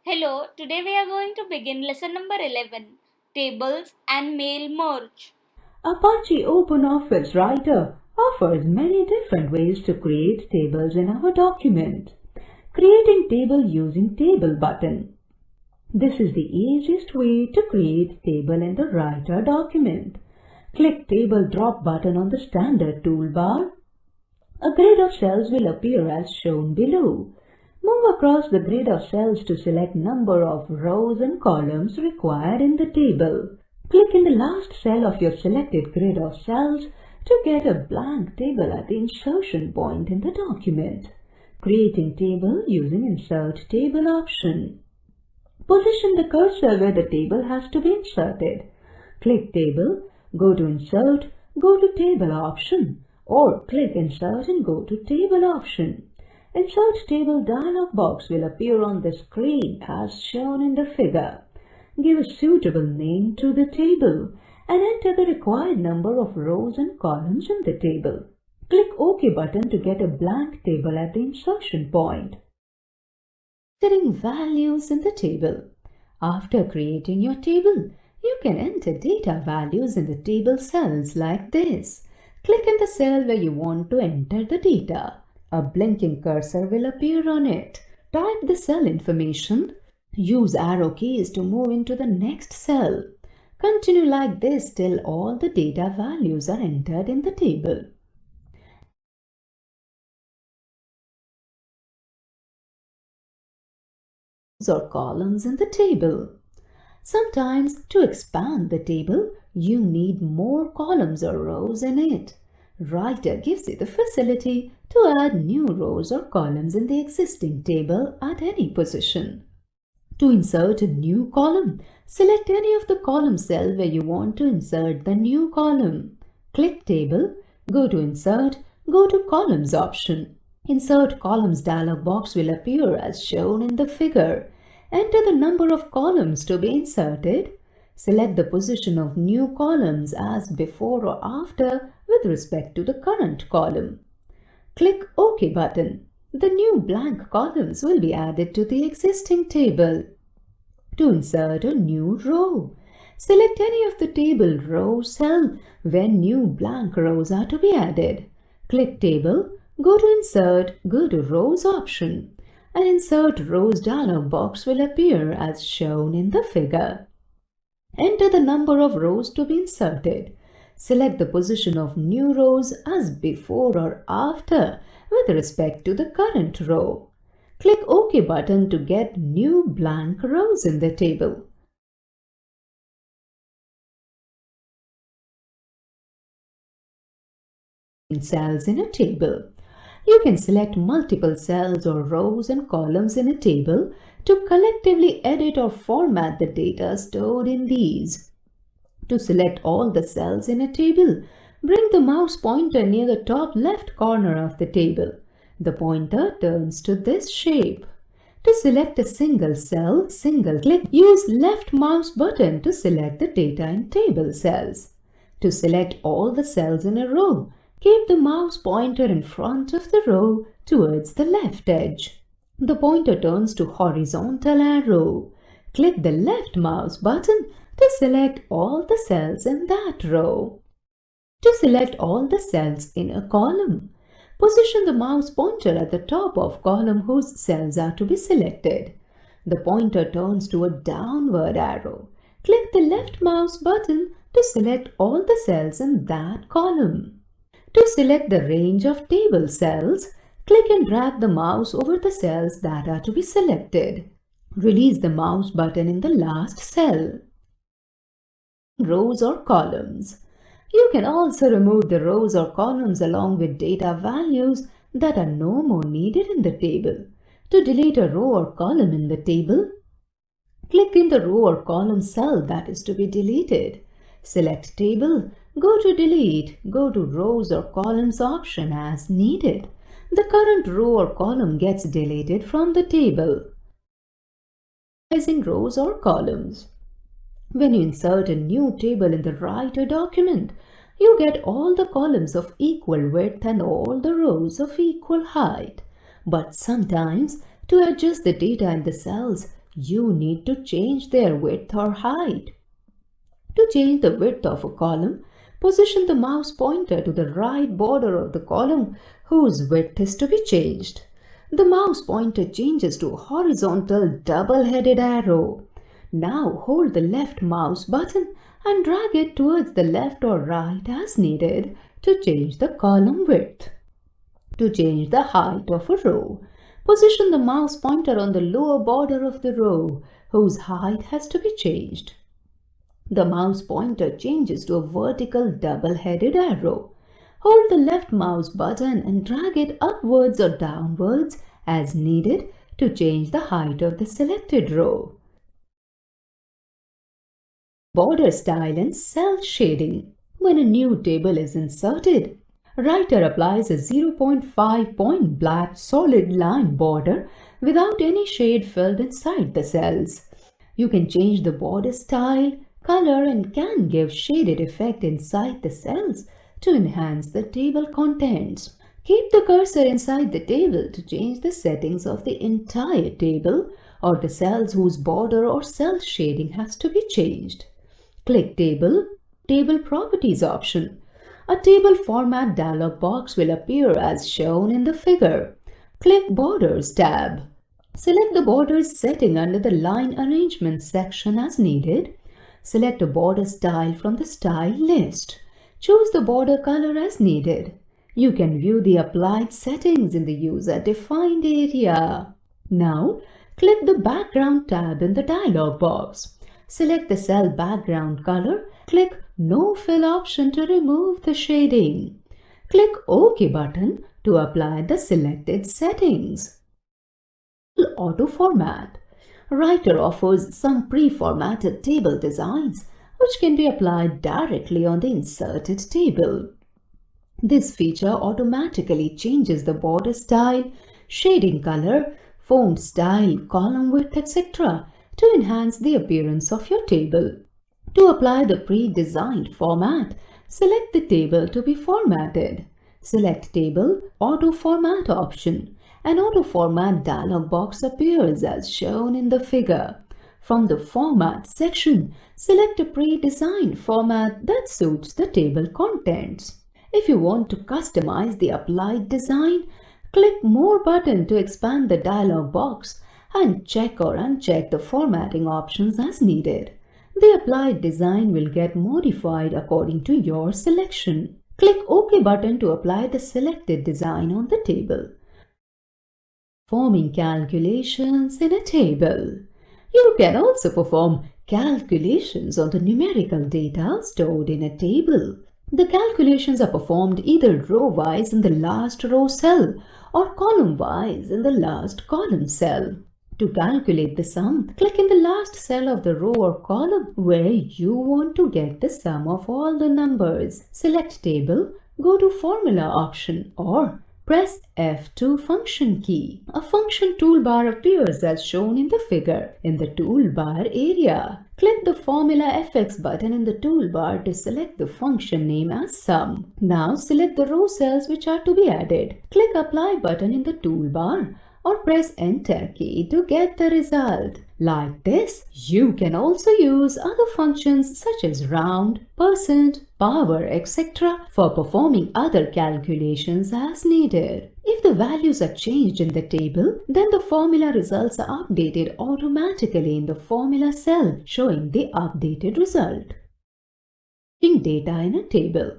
Hello, today we are going to begin lesson number 11, Tables and Mail Merge. Apache OpenOffice Writer offers many different ways to create tables in our document. Creating table using Table button. This is the easiest way to create table in the Writer document. Click Table drop button on the standard toolbar. A grid of cells will appear as shown below. Move across the grid of cells to select number of rows and columns required in the table. Click in the last cell of your selected grid of cells to get a blank table at the insertion point in the document. Creating table using Insert Table option. Position the cursor where the table has to be inserted. Click Table, go to Insert, go to Table option, or click Insert and go to Table option. Insert Table dialog box will appear on the screen as shown in the figure. Give a suitable name to the table and enter the required number of rows and columns in the table. Click OK button to get a blank table at the insertion point. Entering values in the table. After creating your table, you can enter data values in the table cells like this. Click in the cell where you want to enter the data. A blinking cursor will appear on it. Type the cell information. Use arrow keys to move into the next cell. Continue like this till all the data values are entered in the table. Or columns in the table. Sometimes to expand the table, you need more columns or rows in it. Writer gives you the facility to add new rows or columns in the existing table at any position. To insert a new column, select any of the column cell where you want to insert the new column. Click Table, go to Insert, go to Columns option. Insert Columns dialog box will appear as shown in the figure. Enter the number of columns to be inserted. Select the position of new columns as before or after with respect to the current column. Click OK button. The new blank columns will be added to the existing table. To insert a new row, select any of the table row cell where new blank rows are to be added. Click Table, go to Insert, go to Rows option. An Insert Rows dialog box will appear as shown in the figure. Enter the number of rows to be inserted. Select the position of new rows as before or after with respect to the current row. Click OK button to get new blank rows in the table. Cells in a table. You can select multiple cells or rows and columns in a table to collectively edit or format the data stored in these. To select all the cells in a table, bring the mouse pointer near the top left corner of the table. The pointer turns to this shape. To select a single cell, single-click. Use left mouse button to select the data in table cells. To select all the cells in a row, keep the mouse pointer in front of the row towards the left edge. The pointer turns to horizontal arrow. Click the left mouse button to select all the cells in that row. To select all the cells in a column, position the mouse pointer at the top of column whose cells are to be selected. The pointer turns to a downward arrow. Click the left mouse button to select all the cells in that column. To select the range of table cells, click and drag the mouse over the cells that are to be selected. Release the mouse button in the last cell. Rows or columns. You can also remove the rows or columns along with data values that are no more needed in the table. To delete a row or column in the table, click in the row or column cell that is to be deleted. Select Table, go to Delete, go to Rows or Columns option as needed. The current row or column gets deleted from the table. Using rows or columns. When you insert a new table in the Writer document, you get all the columns of equal width and all the rows of equal height. But sometimes, to adjust the data in the cells, you need to change their width or height. To change the width of a column, position the mouse pointer to the right border of the column whose width is to be changed. The mouse pointer changes to a horizontal double-headed arrow. Now hold the left mouse button and drag it towards the left or right as needed to change the column width. To change the height of a row, position the mouse pointer on the lower border of the row whose height has to be changed. The mouse pointer changes to a vertical double-headed arrow. Hold the left mouse button and drag it upwards or downwards as needed to change the height of the selected row. Border style and cell shading. When a new table is inserted, writer applies a 0.5 point black solid line border without any shade filled inside the cells. You can change the border style, color, and can give shaded effect inside the cells to enhance the table contents. Keep the cursor inside the table to change the settings of the entire table or the cells whose border or cell shading has to be changed. Click Table Properties option. A table format dialog box will appear as shown in the figure. Click Borders tab. Select the borders setting under the Line Arrangement section as needed. Select a border style from the style list. Choose the border color as needed. You can view the applied settings in the user-defined area. Now, click the Background tab in the dialog box. Select the cell background color. Click No Fill option to remove the shading. Click OK button to apply the selected settings. Auto format. Writer offers some pre-formatted table designs which can be applied directly on the inserted table. This feature automatically changes the border style, shading color, font style, column width, etc. to enhance the appearance of your table. To apply the pre-designed format, select the table to be formatted. Select Table Auto Format option. An auto format dialog box appears as shown in the figure. From the Format section, select a pre-designed format that suits the table contents. If you want to customize the applied design, click More button to expand the dialog box and check or uncheck the formatting options as needed. The applied design will get modified according to your selection. Click OK button to apply the selected design on the table. Performing calculations in a table. You can also perform calculations on the numerical data stored in a table. The calculations are performed either row-wise in the last row cell or column-wise in the last column cell. To calculate the sum, click in the last cell of the row or column where you want to get the sum of all the numbers. Select Table, go to Formula option or press F2 function key. A function toolbar appears as shown in the figure in the toolbar area. Click the Formula FX button in the toolbar to select the function name as sum. Now select the row cells which are to be added. Click Apply button in the toolbar or press Enter key to get the result. Like this, you can also use other functions such as round, percent, power, etc. for performing other calculations as needed. If the values are changed in the table, then the formula results are updated automatically in the formula cell, showing the updated result. Data in a table.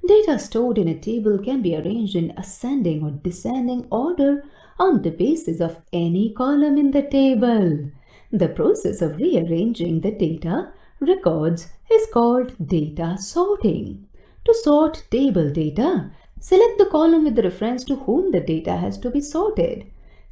Data stored in a table can be arranged in ascending or descending order on the basis of any column in the table. The process of rearranging the data records is called data sorting. To sort table data, select the column with reference to whom the data has to be sorted.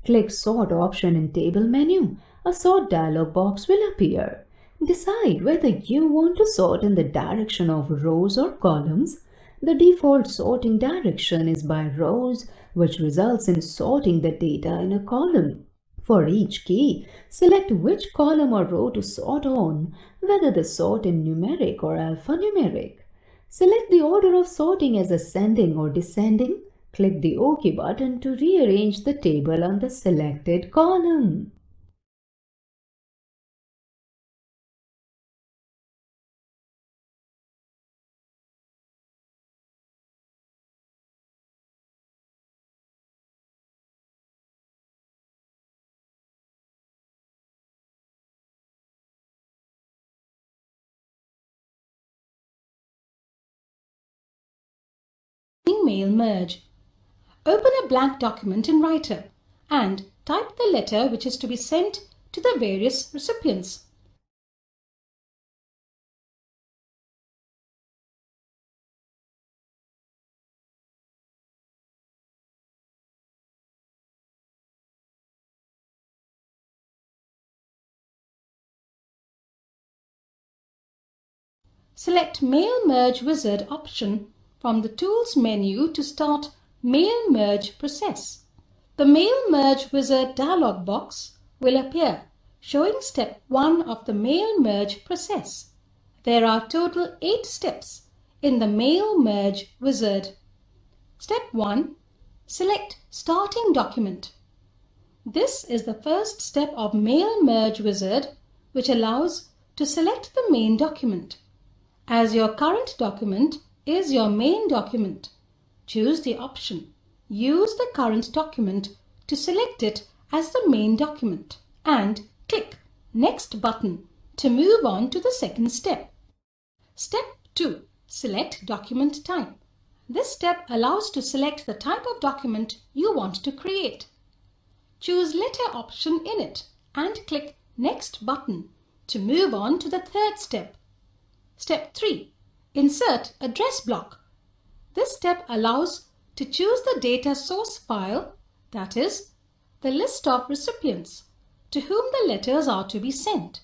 Click Sort option in Table menu. A sort dialog box will appear. Decide whether you want to sort in the direction of rows or columns. The default sorting direction is by rows, which results in sorting the data in a column. For each key, select which column or row to sort on, whether the sort in numeric or alphanumeric. Select the order of sorting as ascending or descending. Click the OK button to rearrange the table on the selected column. mail merge. Open a blank document in Writer and type the letter which is to be sent to the various recipients. Select Mail Merge Wizard option from the Tools menu to start Mail Merge process. The Mail Merge Wizard dialog box will appear, showing step 1 of the Mail Merge process. There are total 8 steps in the Mail Merge Wizard. Step 1. Select Starting Document. This is the first step of Mail Merge Wizard, which allows to select the main document. As your current document is your main document, choose the option Use the current document to select it as the main document and click Next button to move on to the second step. Step 2. Select Document Type. This step allows to select the type of document you want to create. Choose Letter option in it and click Next button to move on to the third step. Step 3. Insert Address Block. This step allows to choose the data source file, that is, the list of recipients to whom the letters are to be sent.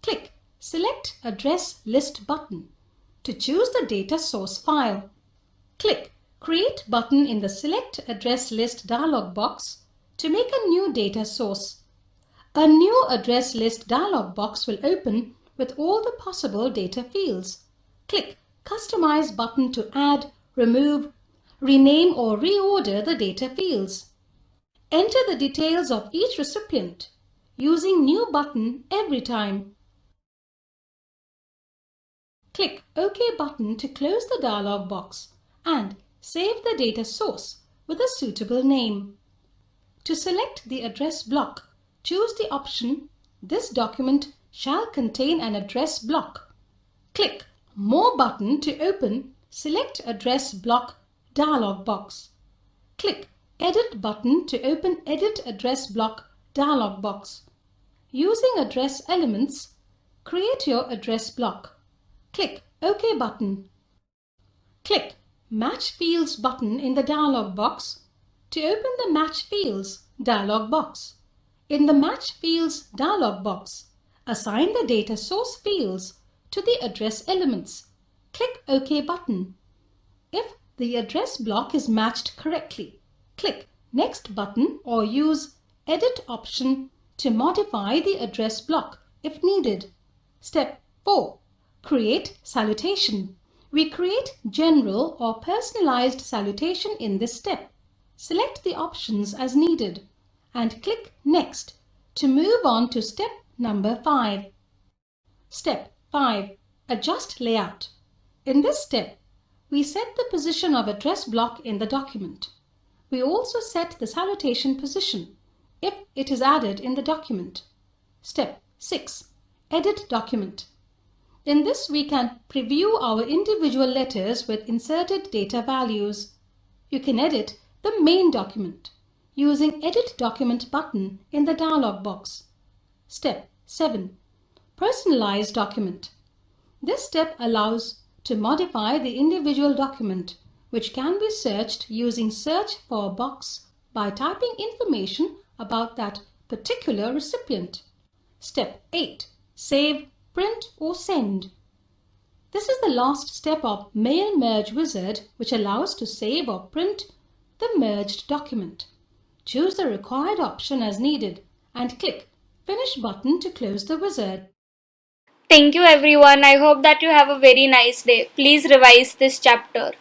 Click Select Address List button to choose the data source file. Click Create button in the Select Address List dialog box to make a new data source. A new address list dialog box will open with all the possible data fields. Click Customize button to add, remove, rename or reorder the data fields. Enter the details of each recipient using New button every time. Click OK button to close the dialog box and save the data source with a suitable name. To select the address block, choose the option This document shall contain an address block. Click More button to open Select Address Block dialog box. Click Edit button to open Edit Address Block dialog box. Using address elements, create your address block. Click OK button. Click Match Fields button in the dialog box to open the Match Fields dialog box. In the Match Fields dialog box, assign the data source fields to the address elements. Click OK button. If the address block is matched correctly, click Next button or use Edit option to modify the address block if needed. Step 4. Create salutation. We create general or personalized salutation in this step. Select the options as needed and click Next to move on to step number 5. Step 5. Adjust layout. In this step, we set the position of address block in the document. We also set the salutation position if it is added in the document. Step 6. Edit document. In this, we can preview our individual letters with inserted data values. You can edit the main document using Edit Document button in the dialog box. Step 7. Personalize document. This step allows to modify the individual document, which can be searched using Search for box by typing information about that particular recipient. Step 8. Save, print or send. This is the last step of Mail Merge Wizard, which allows to save or print the merged document. Choose the required option as needed and click Finish button to close the wizard. Thank you everyone. I hope that you have a very nice day. Please revise this chapter.